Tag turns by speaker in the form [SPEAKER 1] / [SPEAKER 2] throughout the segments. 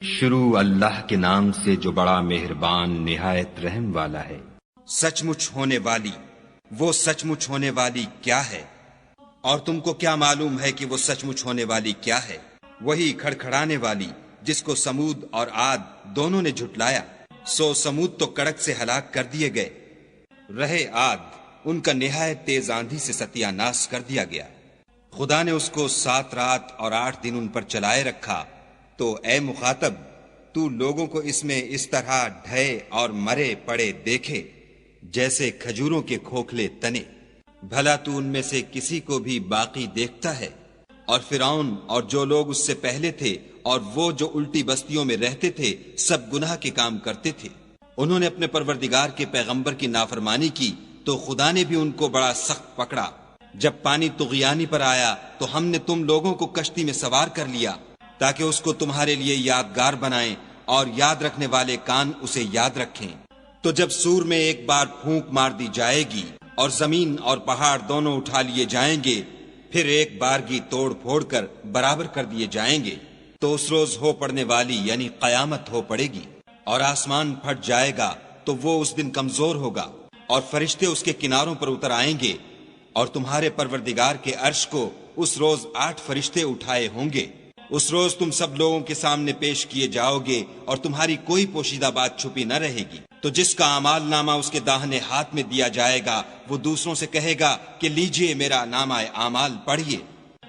[SPEAKER 1] شروع اللہ کے نام سے جو بڑا مہربان نہایت رحم والا ہے۔
[SPEAKER 2] سچ مچ ہونے والی، وہ سچ مچ ہونے والی کیا ہے؟ اور تم کو کیا معلوم ہے کہ وہ سچ مچ ہونے والی کیا ہے؟ وہی کھڑکھڑانے والی جس کو سمود اور عاد دونوں نے جھٹلایا، سو سمود تو کڑک سے ہلاک کر دیے گئے، رہے عاد ان کا نہایت تیز آندھی سے ستیہ ناش کر دیا گیا۔ خدا نے اس کو 7 رات اور 8 دن ان پر چلائے رکھا، تو اے مخاطب تو لوگوں کو اس میں اس طرح ڈھے اور مرے پڑے دیکھے جیسے کھجوروں کے کھوکھلے تنے، بھلا تو ان میں سے کسی کو بھی باقی دیکھتا ہے؟ اور فرعون اور جو لوگ اس سے پہلے تھے اور وہ جو الٹی بستیوں میں رہتے تھے سب گناہ کے کام کرتے تھے، انہوں نے اپنے پروردگار کے پیغمبر کی نافرمانی کی تو خدا نے بھی ان کو بڑا سخت پکڑا۔ جب پانی طغیانی پر آیا تو ہم نے تم لوگوں کو کشتی میں سوار کر لیا تاکہ اس کو تمہارے لیے یادگار بنائیں اور یاد رکھنے والے کان اسے یاد رکھیں۔ تو جب سور میں ایک بار پھونک مار دی جائے گی اور زمین اور پہاڑ دونوں اٹھا لیے جائیں گے، پھر ایک بارگی توڑ پھوڑ کر برابر کر دیے جائیں گے، تو اس روز ہو پڑنے والی یعنی قیامت ہو پڑے گی، اور آسمان پھٹ جائے گا تو وہ اس دن کمزور ہوگا، اور فرشتے اس کے کناروں پر اتر آئیں گے، اور تمہارے پروردگار کے عرش کو اس روز 8 فرشتے اٹھائے ہوں گے۔ اس روز تم سب لوگوں کے سامنے پیش کیے جاؤ گے اور تمہاری کوئی پوشیدہ بات چھپی نہ رہے گی۔ تو جس کا اعمال نامہ اس کے داہنے ہاتھ میں دیا جائے گا وہ دوسروں سے کہے گا کہ لیجئے میرا نامہ اعمال پڑھیے،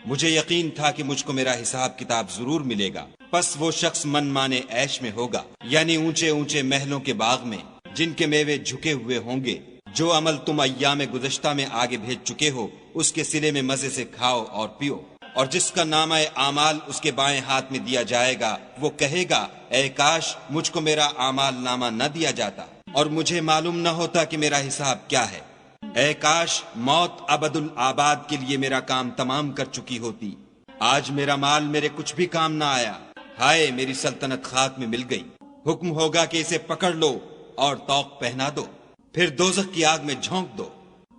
[SPEAKER 2] مجھے یقین تھا کہ مجھ کو میرا حساب کتاب ضرور ملے گا۔ پس وہ شخص من مانے عیش میں ہوگا، یعنی اونچے اونچے محلوں کے باغ میں جن کے میوے جھکے ہوئے ہوں گے۔ جو عمل تم ایام گزشتہ میں آگے بھیج چکے ہو اس کے صلے میں مزے سے کھاؤ اور پیو۔ اور جس کا نامہ اعمال اس کے بائیں ہاتھ میں دیا جائے گا وہ کہے گا اے کاش مجھ کو میرا اعمال نامہ نہ دیا جاتا اور مجھے معلوم نہ ہوتا کہ میرا حساب کیا ہے۔ اے کاش موت ابد الآباد کے لیے میرا کام تمام کر چکی ہوتی، آج میرا مال میرے کچھ بھی کام نہ آیا، ہائے میری سلطنت خاک میں مل گئی۔ حکم ہوگا کہ اسے پکڑ لو اور طوق پہنا دو، پھر دوزخ کی آگ میں جھونک دو،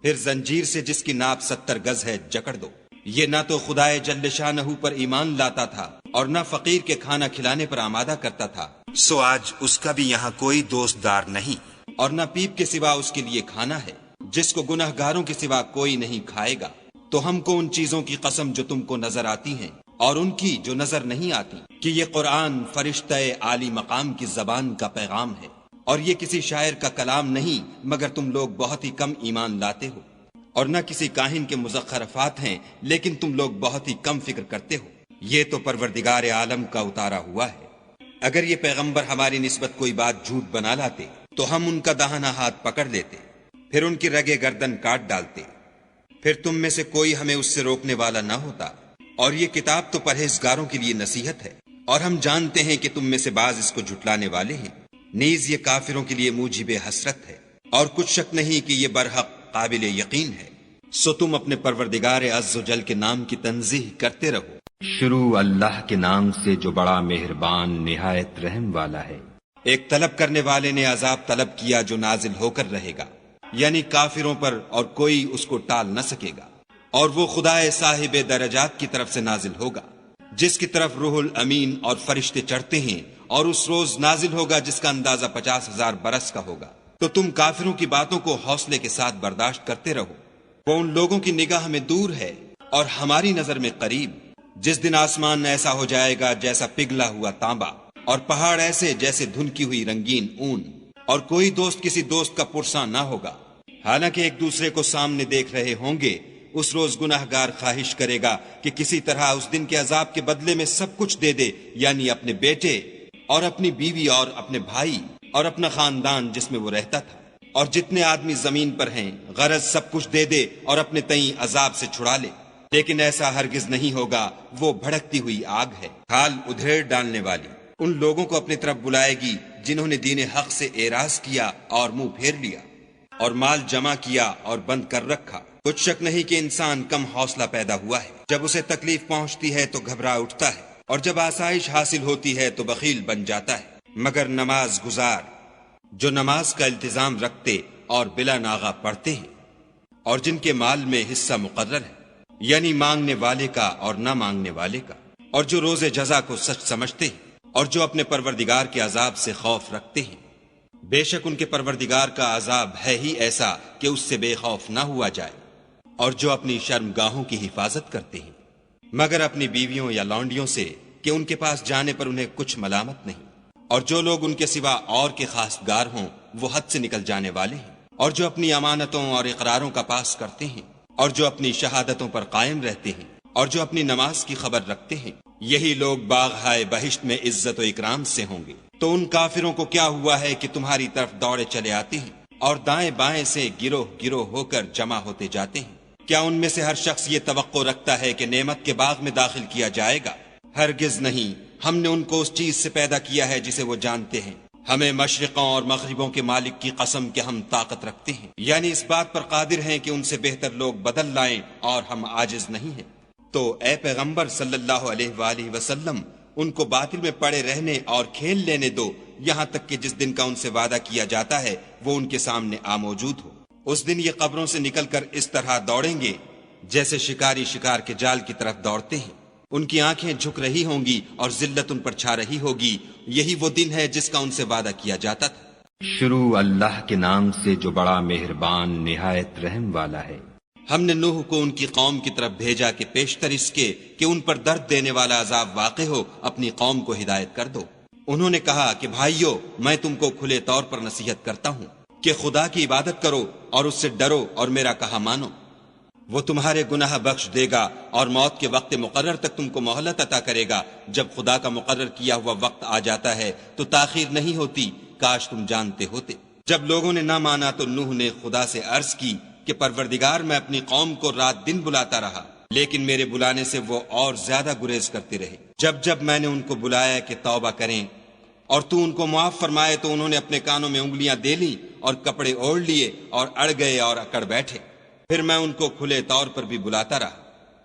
[SPEAKER 2] پھر زنجیر سے جس کی ناپ 70 گز ہے جکڑ دو۔ یہ نہ تو خدائے جل شانہ پر ایمان لاتا تھا اور نہ فقیر کے کھانا کھلانے پر آمادہ کرتا تھا، سو آج اس کا بھی یہاں کوئی دوست دار نہیں، اور نہ پیپ کے سوا اس کے لیے کھانا ہے، جس کو گناہ گاروں کے سوا کوئی نہیں کھائے گا۔ تو ہم کو ان چیزوں کی قسم جو تم کو نظر آتی ہیں اور ان کی جو نظر نہیں آتی، کہ یہ قرآن فرشتہ عالی مقام کی زبان کا پیغام ہے، اور یہ کسی شاعر کا کلام نہیں مگر تم لوگ بہت ہی کم ایمان لاتے ہو، اور نہ کسی کاہن کے مزخرفات ہیں لیکن تم لوگ بہت ہی کم فکر کرتے ہو۔ یہ تو پروردگار عالم کا اتارا ہوا ہے۔ اگر یہ پیغمبر ہماری نسبت کوئی بات جھوٹ بنا لاتے تو ہم ان کا داہنا ہاتھ پکڑ لیتے، پھر ان کی رگے گردن کاٹ ڈالتے، پھر تم میں سے کوئی ہمیں اس سے روکنے والا نہ ہوتا۔ اور یہ کتاب تو پرہیزگاروں کے لیے نصیحت ہے، اور ہم جانتے ہیں کہ تم میں سے بعض اس کو جھٹلانے والے ہیں، نیز یہ کافروں کے لیے موجب حسرت ہے، اور کچھ شک نہیں کہ یہ برحق قابل یقین ہے۔ سو تم اپنے پروردگار عز و جل کے نام کی تنزیہ کرتے رہو۔
[SPEAKER 1] شروع اللہ کے نام سے جو بڑا مہربان نہایت رحم والا ہے۔
[SPEAKER 2] ایک طلب کرنے والے نے عذاب طلب کیا جو نازل ہو کر رہے گا، یعنی کافروں پر، اور کوئی اس کو ٹال نہ سکے گا، اور وہ خدائے صاحب درجات کی طرف سے نازل ہوگا جس کی طرف روح الامین اور فرشتے چڑھتے ہیں، اور اس روز نازل ہوگا جس کا اندازہ 50,000 برس کا ہوگا۔ تو تم کافروں کی باتوں کو حوصلے کے ساتھ برداشت کرتے رہو، وہ ان لوگوں کی نگاہ میں دور ہے اور ہماری نظر میں قریب۔ جس دن آسمان ایسا ہو جائے گا جیسا پگھلا ہوا تانبا، اور پہاڑ ایسے جیسے دھنکی ہوئی رنگین اون، اور کوئی دوست کسی دوست کا پرساں نہ ہوگا، حالانکہ ایک دوسرے کو سامنے دیکھ رہے ہوں گے۔ اس روز گناہ گار خواہش کرے گا کہ کسی طرح اس دن کے عذاب کے بدلے میں سب کچھ دے دے، یعنی اپنے بیٹے اور اپنی بیوی اور اپنے بھائی اور اپنا خاندان جس میں وہ رہتا تھا، اور جتنے آدمی زمین پر ہیں، غرض سب کچھ دے دے اور اپنے تئیں عذاب سے چھڑا لے۔ لیکن ایسا ہرگز نہیں ہوگا، وہ بھڑکتی ہوئی آگ ہے، کھال ادھیڑ ڈالنے والی۔ ان لوگوں کو اپنی طرف بلائے گی جنہوں نے دین حق سے اعراض کیا اور منہ پھیر لیا، اور مال جمع کیا اور بند کر رکھا۔ کچھ شک نہیں کہ انسان کم حوصلہ پیدا ہوا ہے، جب اسے تکلیف پہنچتی ہے تو گھبرا اٹھتا ہے، اور جب آسائش حاصل ہوتی ہے تو بخیل بن جاتا ہے۔ مگر نماز گزار جو نماز کا التزام رکھتے اور بلا ناغہ پڑھتے ہیں، اور جن کے مال میں حصہ مقرر ہے، یعنی مانگنے والے کا اور نہ مانگنے والے کا، اور جو روز جزا کو سچ سمجھتے ہیں، اور جو اپنے پروردگار کے عذاب سے خوف رکھتے ہیں، بے شک ان کے پروردگار کا عذاب ہے ہی ایسا کہ اس سے بے خوف نہ ہوا جائے۔ اور جو اپنی شرمگاہوں کی حفاظت کرتے ہیں مگر اپنی بیویوں یا لونڈیوں سے کہ ان کے پاس جانے پر انہیں کچھ ملامت نہیں، اور جو لوگ ان کے سوا اور کے خاصگار ہوں وہ حد سے نکل جانے والے ہیں، اور جو اپنی امانتوں اور اقراروں کا پاس کرتے ہیں، اور جو اپنی شہادتوں پر قائم رہتے ہیں، اور جو اپنی نماز کی خبر رکھتے ہیں، یہی لوگ باغ بہشت میں عزت و اکرام سے ہوں گے۔ تو ان کافروں کو کیا ہوا ہے کہ تمہاری طرف دوڑے چلے آتے ہیں اور دائیں بائیں سے گروہ گروہ ہو کر جمع ہوتے جاتے ہیں؟ کیا ان میں سے ہر شخص یہ توقع رکھتا ہے کہ نعمت کے باغ میں داخل کیا جائے گا؟ ہرگز نہیں، ہم نے ان کو اس چیز سے پیدا کیا ہے جسے وہ جانتے ہیں۔ ہمیں مشرقوں اور مغربوں کے مالک کی قسم کہ ہم طاقت رکھتے ہیں، یعنی اس بات پر قادر ہیں کہ ان سے بہتر لوگ بدل لائیں، اور ہم عاجز نہیں ہیں۔ تو اے پیغمبر صلی اللہ علیہ وآلہ وسلم، ان کو باطل میں پڑے رہنے اور کھیل لینے دو، یہاں تک کہ جس دن کا ان سے وعدہ کیا جاتا ہے وہ ان کے سامنے موجود ہو۔ اس دن یہ قبروں سے نکل کر اس طرح دوڑیں گے جیسے شکاری شکار کے جال کی طرف دوڑتے ہیں۔ ان کی آنکھیں جھک رہی ہوں گی اور ذلت ان پر چھا رہی ہوگی۔ یہی وہ دن ہے جس کا ان سے وعدہ کیا جاتا تھا۔
[SPEAKER 1] شروع اللہ کے نام سے جو بڑا مہربان نہایت رحم والا ہے۔
[SPEAKER 2] ہم نے نوح کو ان کی قوم کی طرف بھیجا کہ پیشتر اس کے کہ ان پر درد دینے والا عذاب واقع ہو اپنی قوم کو ہدایت کر دو۔ انہوں نے کہا کہ بھائیو، میں تم کو کھلے طور پر نصیحت کرتا ہوں کہ خدا کی عبادت کرو اور اس سے ڈرو اور میرا کہا مانو۔ وہ تمہارے گناہ بخش دے گا اور موت کے وقت مقرر تک تم کو مہلت عطا کرے گا۔ جب خدا کا مقرر کیا ہوا وقت آ جاتا ہے تو تاخیر نہیں ہوتی، کاش تم جانتے ہوتے۔ جب لوگوں نے نہ مانا تو نوح نے خدا سے عرض کی کہ پروردگار، میں اپنی قوم کو رات دن بلاتا رہا، لیکن میرے بلانے سے وہ اور زیادہ گریز کرتے رہے۔ جب میں نے ان کو بلایا کہ توبہ کریں اور تو ان کو معاف فرمائے تو انہوں نے اپنے کانوں میں انگلیاں دے لیں اور کپڑے اوڑھ لیے اور اڑ گئے اور اکڑ بیٹھے۔ پھر میں ان کو کھلے طور پر بھی بلاتا رہا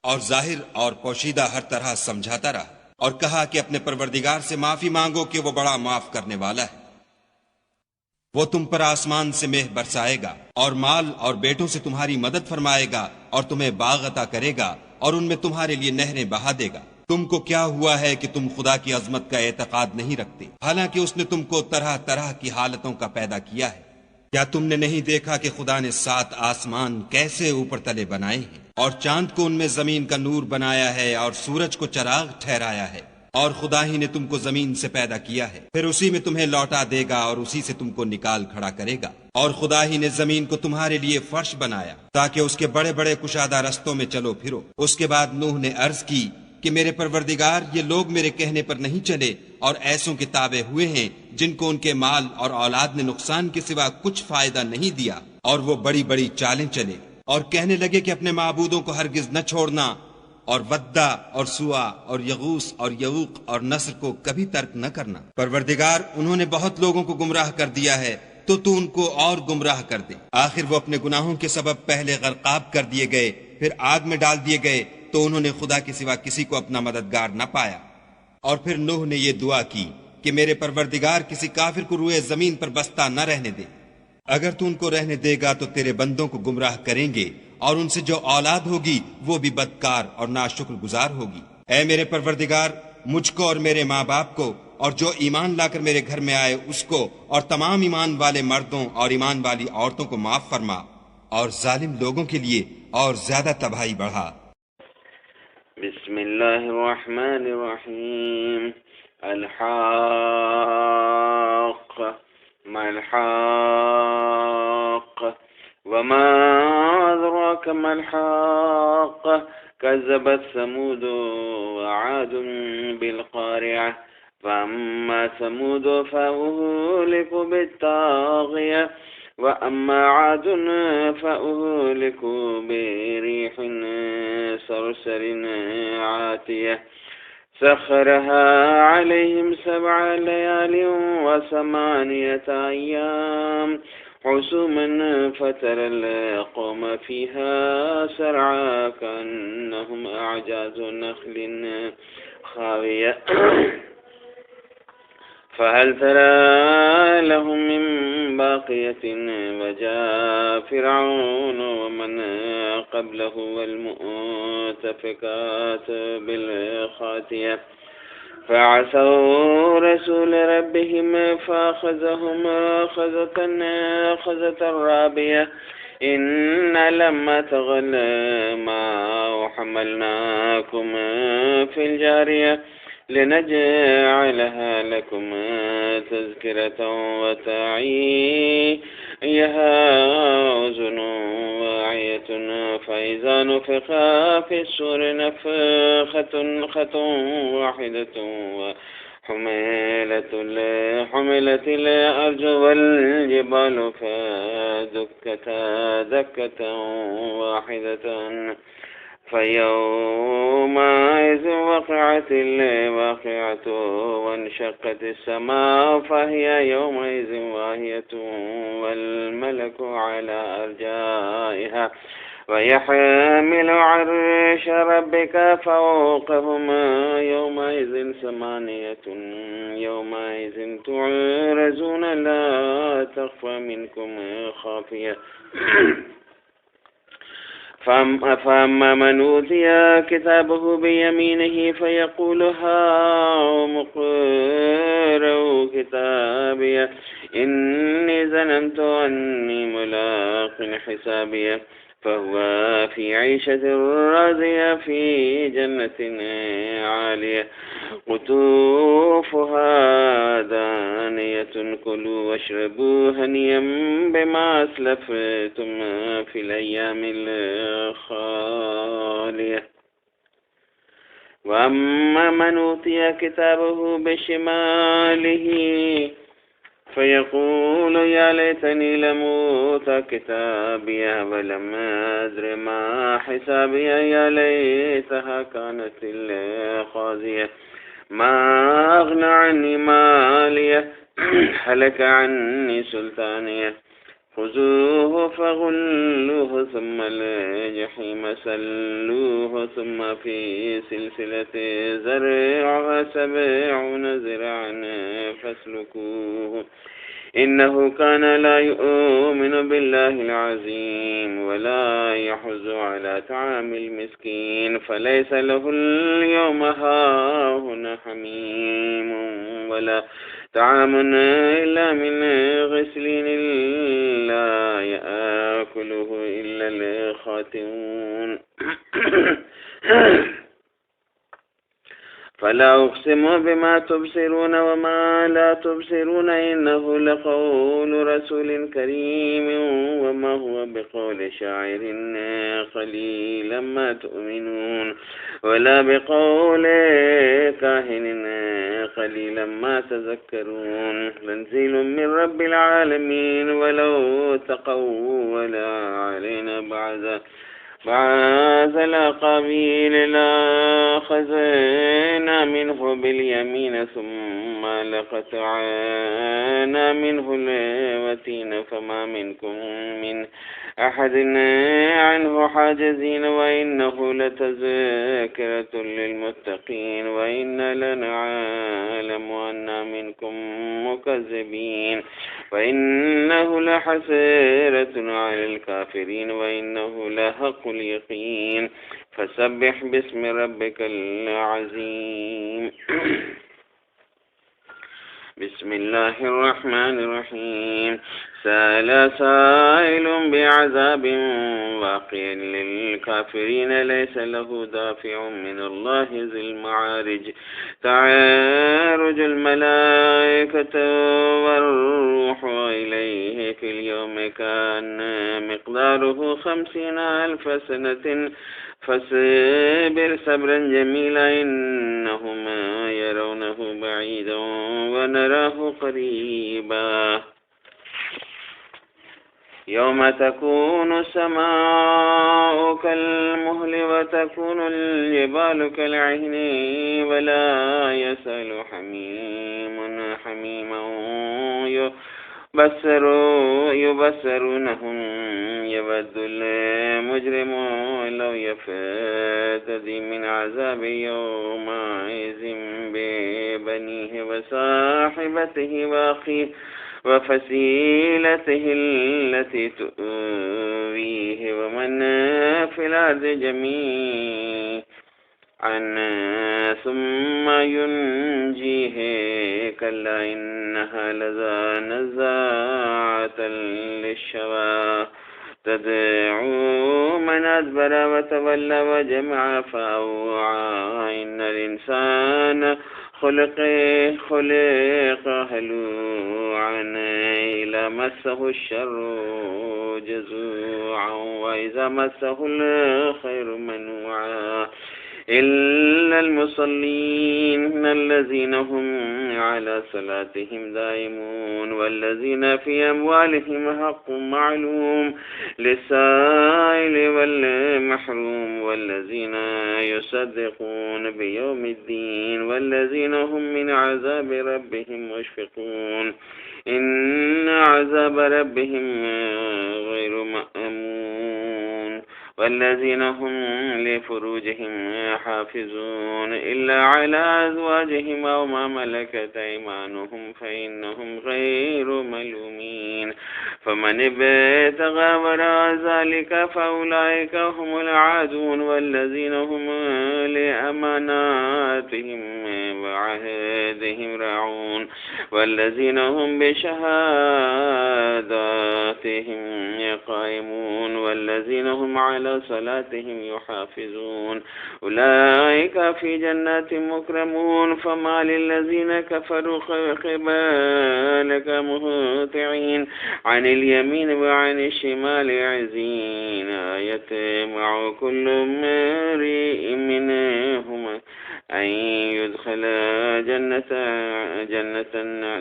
[SPEAKER 2] اور ظاہر اور پوشیدہ ہر طرح سمجھاتا رہا، اور کہا کہ اپنے پروردگار سے معافی مانگو کہ وہ بڑا معاف کرنے والا ہے۔ وہ تم پر آسمان سے مہ برسائے گا اور مال اور بیٹوں سے تمہاری مدد فرمائے گا اور تمہیں باغ عطا کرے گا اور ان میں تمہارے لیے نہریں بہا دے گا۔ تم کو کیا ہوا ہے کہ تم خدا کی عظمت کا اعتقاد نہیں رکھتے، حالانکہ اس نے تم کو طرح طرح کی حالتوں کا پیدا کیا ہے؟ کیا تم نے نہیں دیکھا کہ خدا نے 7 آسمان کیسے اوپر تلے بنائے ہیں، اور چاند کو ان میں زمین کا نور بنایا ہے اور سورج کو چراغ ٹھہرایا ہے؟ اور خدا ہی نے تم کو زمین سے پیدا کیا ہے، پھر اسی میں تمہیں لوٹا دے گا اور اسی سے تم کو نکال کھڑا کرے گا۔ اور خدا ہی نے زمین کو تمہارے لیے فرش بنایا تاکہ اس کے بڑے بڑے کشادہ رستوں میں چلو پھرو۔ اس کے بعد نوح نے عرض کی کہ میرے پروردگار، یہ لوگ میرے کہنے پر نہیں چلے اور ایسوں کے تابع ہوئے ہیں جن کو ان کے مال اور اولاد نے نقصان کے سوا کچھ فائدہ نہیں دیا، اور وہ بڑی بڑی چالیں چلے اور کہنے لگے کہ اپنے معبودوں کو ہرگز نہ چھوڑنا، اور ودہ اور سوا اور یغوس اور یعوق اور نصر کو کبھی ترک نہ کرنا۔ پروردگار، انہوں نے بہت لوگوں کو گمراہ کر دیا ہے، تو ان کو اور گمراہ کر دے۔ آخر وہ اپنے گناہوں کے سبب پہلے غرقاب کر دیے گئے، پھر آگ میں ڈال دیے گئے، تو انہوں نے خدا کے سوا کسی کو اپنا مددگار نہ پایا۔ اور پھر نوح نے یہ دعا کی کہ میرے پروردگار، کسی کافر کو روئے زمین پر بستہ نہ رہنے دے۔ اگر تو ان کو رہنے دے گا تو تیرے بندوں کو گمراہ کریں گے، اور ان سے جو اولاد ہوگی وہ بھی بدکار اور ناشکر گزار ہوگی۔ اے میرے پروردگار، مجھ کو اور میرے ماں باپ کو اور جو ایمان لا کر میرے گھر میں آئے اس کو اور تمام ایمان والے مردوں اور ایمان والی عورتوں کو معاف فرما، اور ظالم لوگوں کے لیے اور زیادہ تباہی بڑھا۔
[SPEAKER 3] بسم اللہ الرحمن الرحیم۔ الحاق ما الحاق وما أدراك ما الحاق كذبت ثمود وعاد بالقارعة فأما ثمود فأهلكوا بالطاغية وأما عاد فأهلكوا بريح صرصر عاتية سخرها عليهم 7 ليال و8 أيام حسوما فترى القوم فيها سرعا كأنهم أعجاز نخل خاوية فهل ترى لهم من باقية وجاء فرعون ومن قبله والمؤتفكات بالخاطية فعصوا رسول ربهم فأخذهم أخذة رابية إن لما تغى الماء حملناكم في الجارية لنجعلها لكم تذكرة وتعيها أذن واعية فإذا نفخ في الصور نفخة واحدة حملت الأرض والجبال فدكتا دكة واحدة فيومئذ وقعت الواقعة وانشقت السماء فهي يومئذ واهية والملك على أرجائها ويحمل عرش ربك فوقهم يومئذ ثمانية يومئذ تعرضون لا تخفى منكم خافية فأما من أوتي كتابه بيمينه فيقول هاؤم اقرءوا كتابي إني ظننت أني ملاق حسابي فهو في عيشة راضية في جنة عالية قطوفها دانية كلوا واشربوا هنيئا بما أسلفتم في الأيام الخالية وأما من أوتي كتابه بشماله فيقول يا ليتني لم أوت كتابي ولم أدر ما حسابي يا ليتها كانت القاضية ما أغنى عني مالية هلك عني سلطانية خذوه فغلوه ثم الجحيم سلوه ثم في سلسلة زرعها 70 ذراعا فاسلكوه إنه كان لا يؤمن بالله العظيم ولا يحض على طعام المسكين فليس له اليوم هاهنا حميم ولا طعام إلا من غسلين لا يأكله إلا الخاطئون فلا أقسم بما تبصرون وما لا تبصرون إنه لقول رسول كريم وما هو بقول شاعر قليلا ما تؤمنون ولا بقول كاهن قليلا ما تذكرون تنزيل من رب العالمين ولو تقول علينا بعد الأقاويل لأخذنا منه باليمين ثم لقطعنا منه الوتين فما منكم من أحد عنه حاجزين وإنه لتذكرة للمتقين وإنا لنعلم أن منكم مكذبين وإنه لحسرة على الكافرين وإنه لحق اليقين فسبح باسم ربك العظيم بسم الله الرحمن الرحيم سأل سائل بعذاب واقع للكافرين ليس له دافع من الله ذي المعارج تعرج الملائكة والروح إليه في اليوم كان مقداره 50,000 سنة فاصبر صبرا جميلا إنهم يرونه بعيدا ونراه قريبا يوم تكون السماء كالمهل وتكون الجبال كالعهن ولا يسأل حميم حميما يبصرونهم يود المجرم لو يفتدي من عذاب يومئذ ببنيه وصاحبته وأخيه وفصيلته التي تؤويه ومن في الأرض جميعا عنا ثم ينجيه كلا إنها لظى نزاعة للشوى تدعو من أدبر وتولى وجمع فأوعى إن الإنسان خلق هلوعا إذا مسه الشر جزوعا وإذا مسه الخير منوعا إلا المصلين الذين هم على صلاتهم دائمون والذين في أموالهم حق معلوم للسائل والمحروم والذين يصدقون بيوم الدين والذين هم من عذاب ربهم مشفقون إن عذاب ربهم غير مأمون والذين هم لفروجهم حافظون إلا على أزواجهم أو ما ملكت أيمانهم فإنهم غير ملومين فمن ابتغى وراء ذلك فأولئك هم العادون والذين هم لأماناتهم وعهدهم راعون والذين هم بشهاداتهم قائمون والذين هم على صلاتهم يحافظون أولئك في جنات مكرمون فما للذين كفروا قبالك مهطعين عن اليمين وعن الشمال عزين يطمع كل امرئ منهم أن يدخل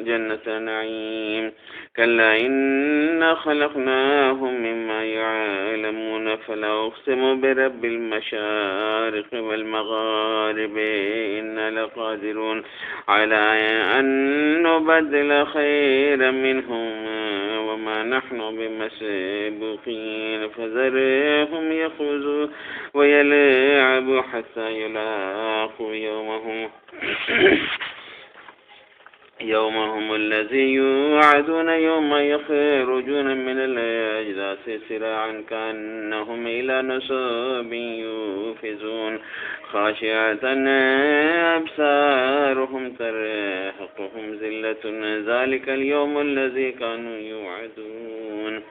[SPEAKER 3] جنة نعيم كلا إنا خلقناهم مما يعلمون فلا أقسم برب المشارق والمغارب إنا لقادرون على أن نبدل خيرا منهم وما نحن بمسبوقين فذرهم يخوضوا ويلعبوا حتى يلاقوا يومهم الذي يوعدون يوم يخرجون من الأجداث سراعا كأنهم إلى نصب يوفزون خاشعة أبصارهم ترهقهم ذلة ذلك اليوم الذي كانوا يوعدون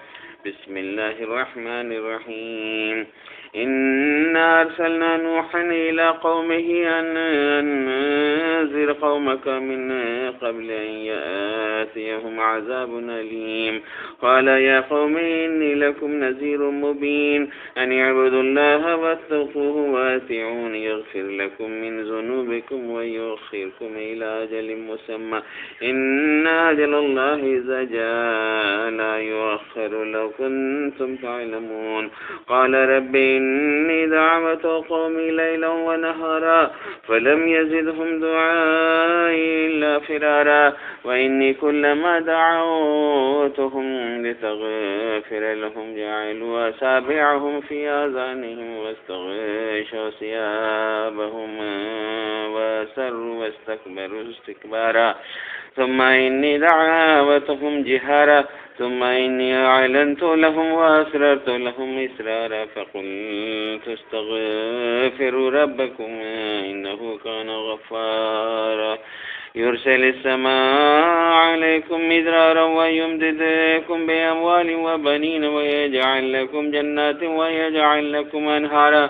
[SPEAKER 3] بسم الله الرحمن الرحيم إنا أرسلنا نوحا إلى قومه أن أنذر قومك من قبل أن يأتيهم عذاب أليم قال يا قوم إني لكم نذير مبين أن اعبدوا الله واتقوه واتعون يغفر لكم من ذنوبكم ويؤخركم إلى أجل مسمى إن أجل الله إذا جاء لا يؤخر لو كنتم تعلمون قال رب إني دعوت قومي ليلا ونهارا فلم يزدهم دعائي إلا فرارا وإني كلما دعوتهم لتغفر لهم جعلوا أصابعهم في آذانهم واستغشوا ثيابهم وأسروا واستكبروا استكبارا ثم إني دعوتهم جهارا ثم إني أعلنت لهم وأسررت لهم إسرارا فقلت استغفروا ربكم إنه كان غفارا يرسل السماء عليكم مدرارا ويمددكم بأموال وبنين ويجعل لكم جنات ويجعل لكم أنهارا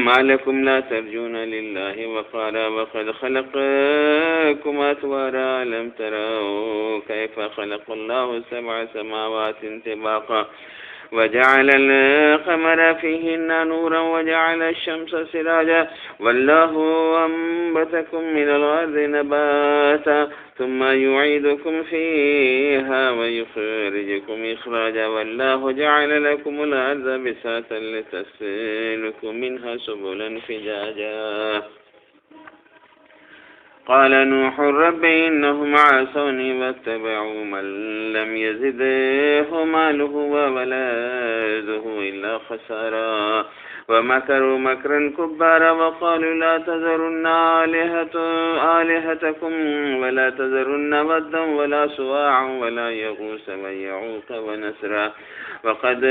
[SPEAKER 3] ما لكم لا ترجون لله وقارا وقد خلقكم أطوارا لم تروا كيف خلق الله 7 سماوات طباقا وجعل القمر فيهن نورا وجعل الشمس سراجا والله أنبتكم من الأرض نباتا ثم يعيدكم فيها ويخرجكم إخراجا والله جعل لكم الأرض بساطا لتسلكوا منها سبلا فجاجا قال نوح رب إنهم عصوني واتبعوا من لم يزده ماله وولده إلا خسارا ومكروا مكرا كبارا وقالوا لا تذرن آلهتكم ولا تذرن ودا ولا سواعا ولا يغوث ويعوق ونسرا وقد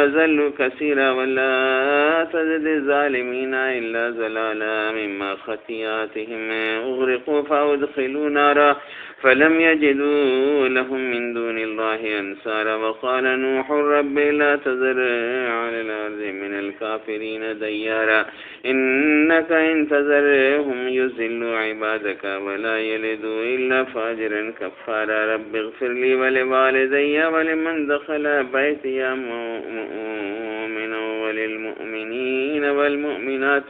[SPEAKER 3] أضلوا كثيرا ولا تزد الظالمين إلا ضلالا مما خطيئاتهم أغرقوا فأدخلوا نارا فلم يجدوا لهم من دون الله أنصارا وقال نوح رب لا تذر على الأرض من الكافرين ديارا إنك إن تذرهم يضلوا عبادك ولا يلدوا إلا فاجرا كفارا رب اغفر لي ولوالدي ولمن دخل بيتي مؤمنا وللمؤمنين والمؤمنات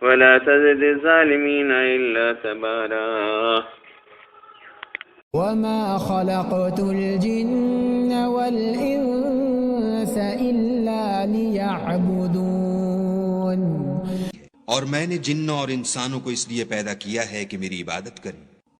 [SPEAKER 3] ولا تزد الظالمين إلا تبارا
[SPEAKER 4] وما خلقت الجن والإنس إلا ليعبدون
[SPEAKER 2] اور میں نے جنوں اور انسانوں کو اس لیے پیدا کیا ہے کہ میری عبادت کریں.